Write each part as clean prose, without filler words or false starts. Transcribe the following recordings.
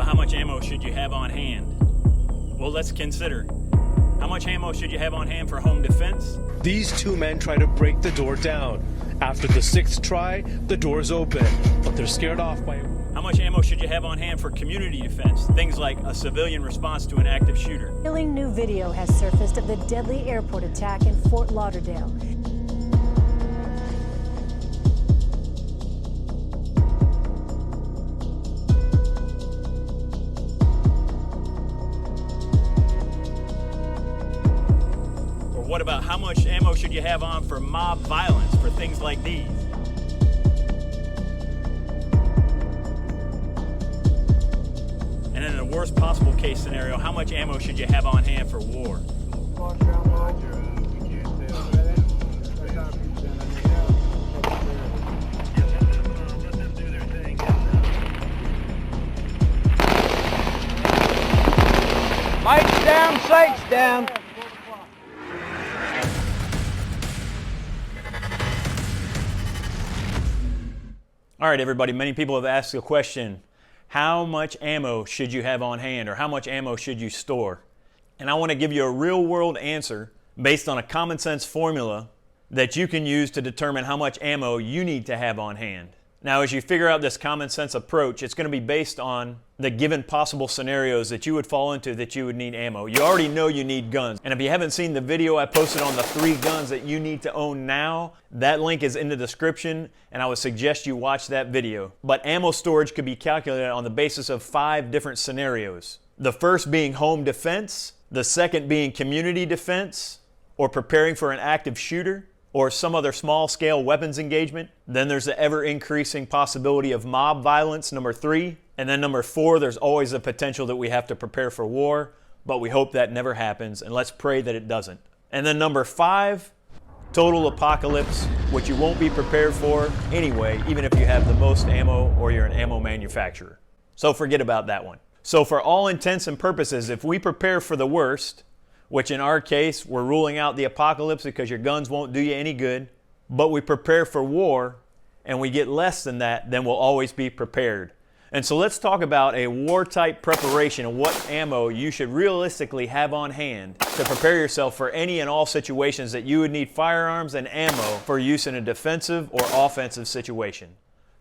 So how much ammo should you have on hand? Well, let's consider. How much ammo should you have on hand for home defense? These two men try to break the door down. After the sixth try, the door's open, but they're scared off by... How much ammo should you have on hand for community defense? Things like a civilian response to an active shooter. Chilling new video has surfaced of the deadly airport attack in Fort Lauderdale. What about how much ammo should you have on for mob violence, for things like these? And in the worst possible case scenario, how much ammo should you have on hand for war? Lights down, sights down. All right, everybody, many people have asked the question, how much ammo should you have on hand, or how much ammo should you store? And I want to give you a real-world answer based on a common sense formula that you can use to determine how much ammo you need to have on hand. Now, as you figure out this common sense approach, it's going to be based on the given possible scenarios that you would fall into that you would need ammo. You already know you need guns. And if you haven't seen the video I posted on the 3 guns that you need to own now, that link is in the description, and I would suggest you watch that video. But ammo storage could be calculated on the basis of 5 different scenarios. The first being home defense, the second being community defense, or preparing for an active shooter, or some other small-scale weapons engagement. Then there's the ever-increasing possibility of mob violence, number 3. And then number 4, there's always the potential that we have to prepare for war, but we hope that never happens, and let's pray that it doesn't. And then number 5, total apocalypse, which you won't be prepared for anyway, even if you have the most ammo or you're an ammo manufacturer. So forget about that one. So for all intents and purposes, if we prepare for the worst, which in our case, we're ruling out the apocalypse because your guns won't do you any good, but we prepare for war and we get less than that, then we'll always be prepared. And so let's talk about a war-type preparation and what ammo you should realistically have on hand to prepare yourself for any and all situations that you would need firearms and ammo for use in a defensive or offensive situation.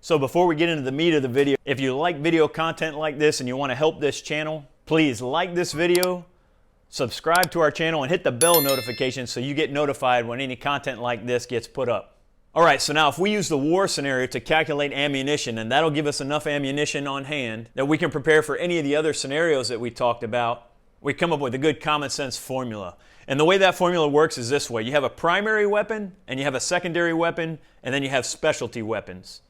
So before we get into the meat of the video, if you like video content like this and you want to help this channel, please like this video, subscribe to our channel, and hit the bell notification so you get notified when any content like this gets put up. All right, so now if we use the war scenario to calculate ammunition, and that'll give us enough ammunition on hand that we can prepare for any of the other scenarios that we talked about, we come up with a good common sense formula. And the way that formula works is this way. You have a primary weapon, and you have a secondary weapon, and then you have specialty weapons.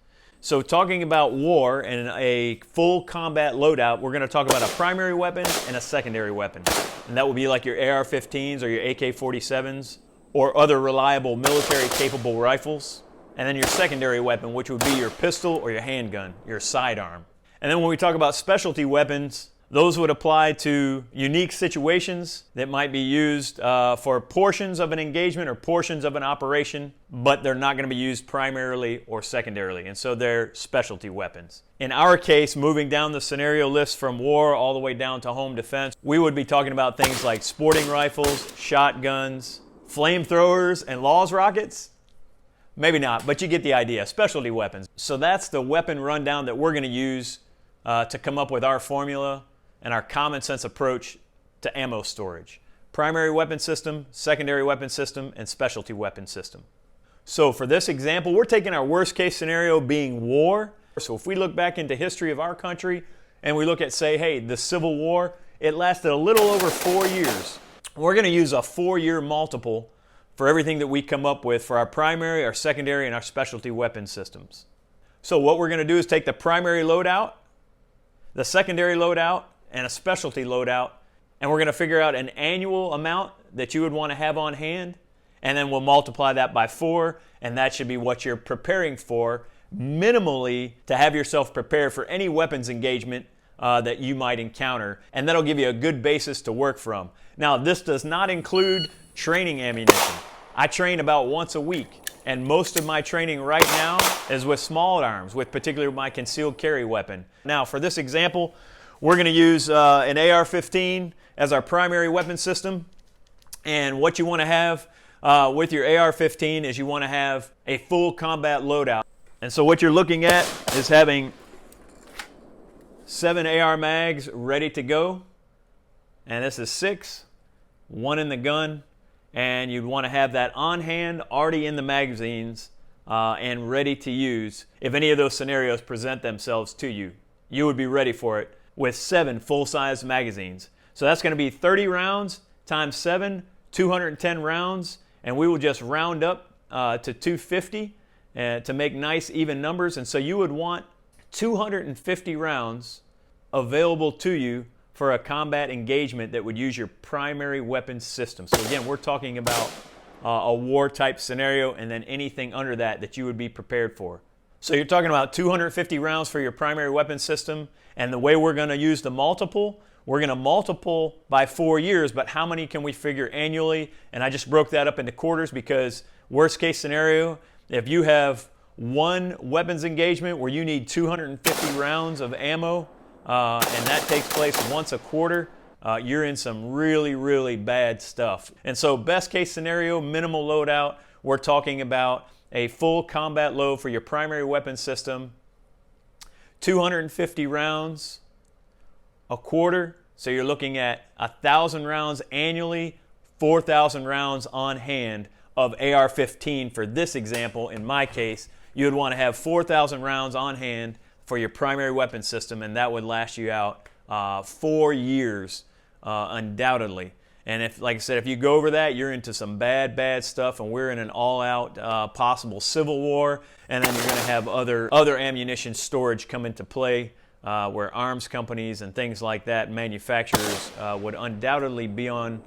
So talking about war and a full combat loadout, we're going to talk about a primary weapon and a secondary weapon. And that will be like your AR-15s or your AK-47s or other reliable military-capable rifles. And then your secondary weapon, which would be your pistol or your handgun, your sidearm. And then when we talk about specialty weapons, those would apply to unique situations that might be used for portions of an engagement or portions of an operation, but they're not going to be used primarily or secondarily, and so they're specialty weapons. In our case, moving down the scenario list from war all the way down to home defense, we would be talking about things like sporting rifles, shotguns, flamethrowers, and Laws rockets. Maybe not, but you get the idea. Specialty weapons. So that's the weapon rundown that we're going to use to come up with our formula and our common sense approach to ammo storage. Primary weapon system, secondary weapon system, and specialty weapon system. So for this example, we're taking our worst case scenario being war. So if we look back into history of our country and we look at, say, hey, the Civil War, it lasted a little over 4 years. We're going to use a 4-year multiple for everything that we come up with for our primary, our secondary, and our specialty weapon systems. So what we're going to do is take the primary loadout, the secondary loadout, and a specialty loadout, and we're going to figure out an annual amount that you would want to have on hand, and then we'll multiply that by 4, and that should be what you're preparing for minimally to have yourself prepared for any weapons engagement that you might encounter, and that'll give you a good basis to work from. Now, this does not include training ammunition. I train about once a week, and most of my training right now is with small arms, with particularly my concealed carry weapon. Now, for this example, we're going to use an AR-15 as our primary weapon system. And what you want to have with your AR-15 is you want to have a full combat loadout. And so what you're looking at is having 7 AR mags ready to go. And this is 6, 1 in the gun. And you'd want to have that on hand, already in the magazines, and ready to use. If any of those scenarios present themselves to you, you would be ready for it with 7 full-size magazines. So that's going to be 30 rounds times 7, 210 rounds, and we will just round up to 250 to make nice even numbers. And so you would want 250 rounds available to you for a combat engagement that would use your primary weapon system. So again, we're talking about a war type scenario, and then anything under that you would be prepared for. So you're talking about 250 rounds for your primary weapon system, and the way we're going to use the multiple, we're going to multiple by 4 years, but how many can we figure annually? And I just broke that up into quarters because worst case scenario, if you have one weapons engagement where you need 250 rounds of ammo, and that takes place once a quarter, you're in some really, really bad stuff. And so best case scenario, minimal loadout, we're talking about a full combat load for your primary weapon system, 250 rounds a quarter. So you're looking at 1,000 rounds annually, 4,000 rounds on hand of AR-15 for this example. In my case, you would want to have 4,000 rounds on hand for your primary weapon system, and that would last you out 4 years undoubtedly. And if, like I said, if you go over that, you're into some bad, bad stuff, and we're in an all-out possible civil war. And then you're going to have other ammunition storage come into play, where arms companies and things like that, manufacturers, would undoubtedly be on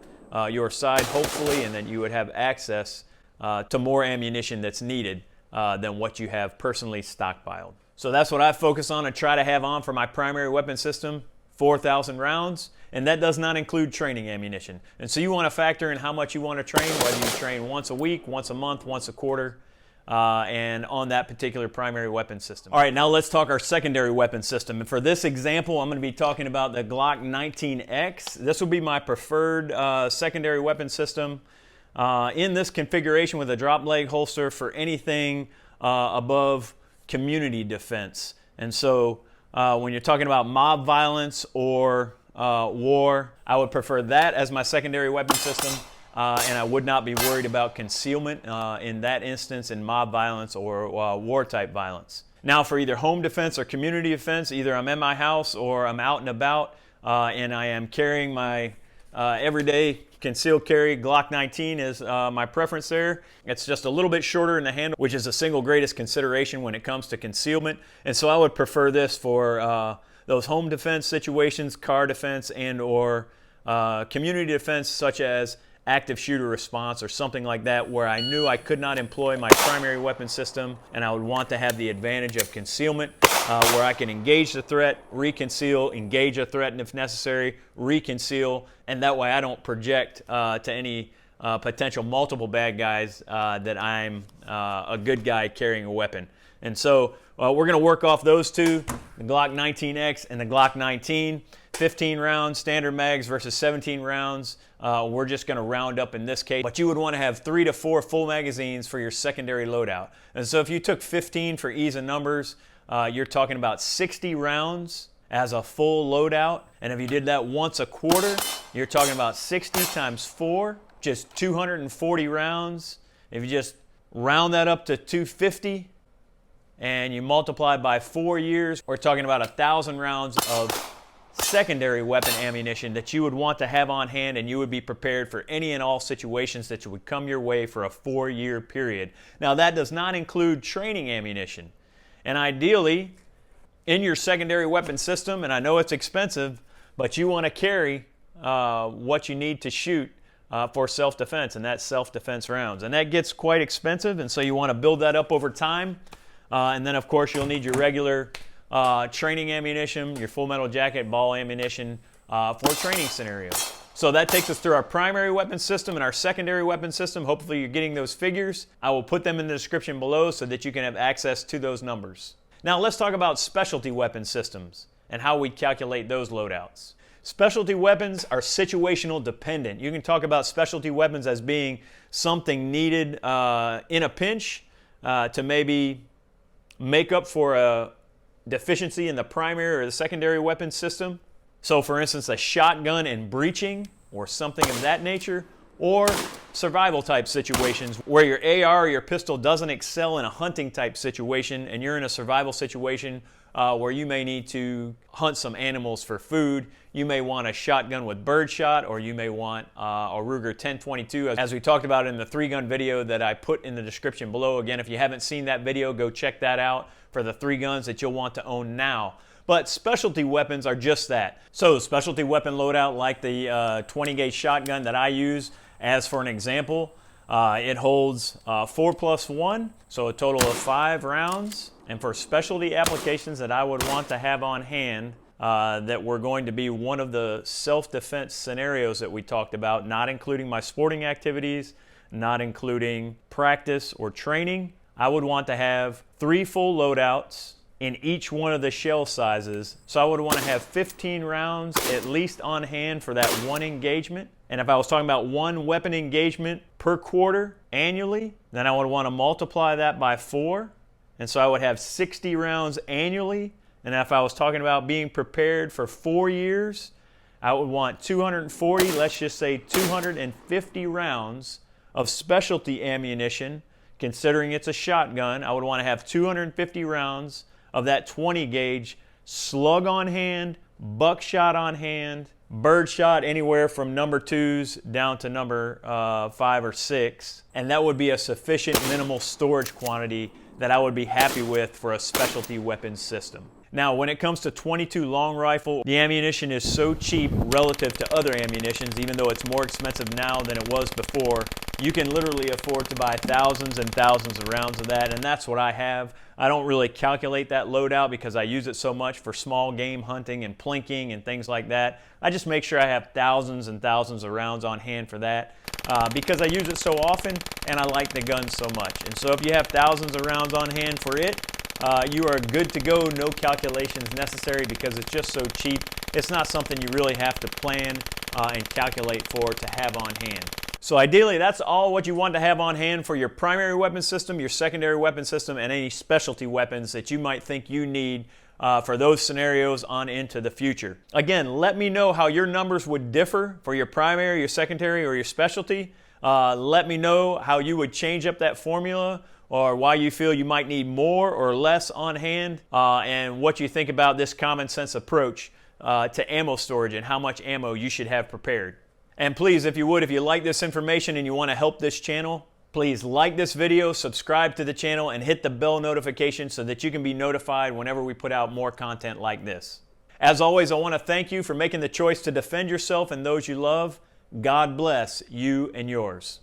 your side, hopefully, and that you would have access to more ammunition that's needed than what you have personally stockpiled. So that's what I focus on and try to have on for my primary weapon system, 4,000 rounds, and that does not include training ammunition. And so you want to factor in how much you want to train, whether you train once a week, once a month, once a quarter, and on that particular primary weapon system. All right, now let's talk our secondary weapon system. And for this example, I'm going to be talking about the Glock 19X. This will be my preferred secondary weapon system in this configuration with a drop leg holster for anything above community defense. And so when you're talking about mob violence or war, I would prefer that as my secondary weapon system, and I would not be worried about concealment in that instance in mob violence or war type violence. Now for either home defense or community defense, either I'm in my house or I'm out and about and I am carrying my everyday concealed carry. Glock 19 is my preference there. It's just a little bit shorter in the handle, which is the single greatest consideration when it comes to concealment. And so I would prefer this for those home defense situations, car defense, and or community defense, such as active shooter response or something like that, where I knew I could not employ my primary weapon system and I would want to have the advantage of concealment, where I can engage the threat, reconceal, engage a threat, and if necessary, reconceal, and that way I don't project to any potential multiple bad guys that I'm a good guy carrying a weapon. And so we're going to work off those two, the Glock 19X and the Glock 19. 15 rounds standard mags versus 17 rounds. We're just going to round up in this case, but you would want to have 3 to 4 full magazines for your secondary loadout. And so if you took 15 for ease of numbers, you're talking about 60 rounds as a full loadout. And if you did that once a quarter, you're talking about 60 times 4, just 240 rounds. If you just round that up to 250 and you multiply by 4 years, we're talking about 1,000 rounds of secondary weapon ammunition that you would want to have on hand, and you would be prepared for any and all situations that would come your way for a 4-year period. Now that does not include training ammunition. And ideally, in your secondary weapon system, and I know it's expensive, but you want to carry what you need to shoot for self-defense, and that's self-defense rounds. And that gets quite expensive, and so you want to build that up over time. And then of course you'll need your regular training ammunition, your full metal jacket, ball ammunition for training scenarios. So that takes us through our primary weapon system and our secondary weapon system. Hopefully you're getting those figures. I will put them in the description below so that you can have access to those numbers. Now let's talk about specialty weapon systems. and how we calculate those loadouts. Specialty weapons are situational dependent. You can talk about specialty weapons as being something needed in a pinch to maybe make up for a deficiency in the primary or the secondary weapon system. So for instance, a shotgun in breaching or something of that nature, or survival type situations where your AR or your pistol doesn't excel in a hunting type situation and you're in a survival situation where you may need to hunt some animals for food. You may want a shotgun with birdshot, or you may want a Ruger 1022, as we talked about in the 3-gun video that I put in the description below. Again, if you haven't seen that video, go check that out for the 3 guns that you'll want to own now. But specialty weapons are just that. So specialty weapon loadout like the 20 gauge shotgun that I use, as for an example, it holds 4+1, so a total of 5 rounds. And for specialty applications that I would want to have on hand that were going to be one of the self-defense scenarios that we talked about, not including my sporting activities, not including practice or training, I would want to have 3 full loadouts in each one of the shell sizes. So I would want to have 15 rounds at least on hand for that one engagement. And if I was talking about one weapon engagement per quarter annually, then I would want to multiply that by 4. And so I would have 60 rounds annually. And if I was talking about being prepared for 4 years, I would want 240, let's just say 250 rounds of specialty ammunition. Considering it's a shotgun, I would want to have 250 rounds of that 20 gauge slug on hand, buckshot on hand, birdshot anywhere from number 2s down to number 5 or 6. And that would be a sufficient minimal storage quantity that I would be happy with for a specialty weapons system. Now, when it comes to .22 long rifle, the ammunition is so cheap relative to other ammunitions, even though it's more expensive now than it was before. You can literally afford to buy thousands and thousands of rounds of that, and that's what I have. I don't really calculate that loadout because I use it so much for small game hunting and plinking and things like that. I just make sure I have thousands and thousands of rounds on hand for that because I use it so often and I like the gun so much. And so if you have thousands of rounds on hand for it, you are good to go, no calculations necessary because it's just so cheap. It's not something you really have to plan and calculate for to have on hand. So ideally, that's all what you want to have on hand for your primary weapon system, your secondary weapon system, and any specialty weapons that you might think you need for those scenarios on into the future. Again, let me know how your numbers would differ for your primary, your secondary, or your specialty. Let me know how you would change up that formula, or why you feel you might need more or less on hand, and what you think about this common sense approach to ammo storage and how much ammo you should have prepared. And please, if you would, if you like this information and you want to help this channel, please like this video, subscribe to the channel, and hit the bell notification so that you can be notified whenever we put out more content like this. As always, I want to thank you for making the choice to defend yourself and those you love. God bless you and yours.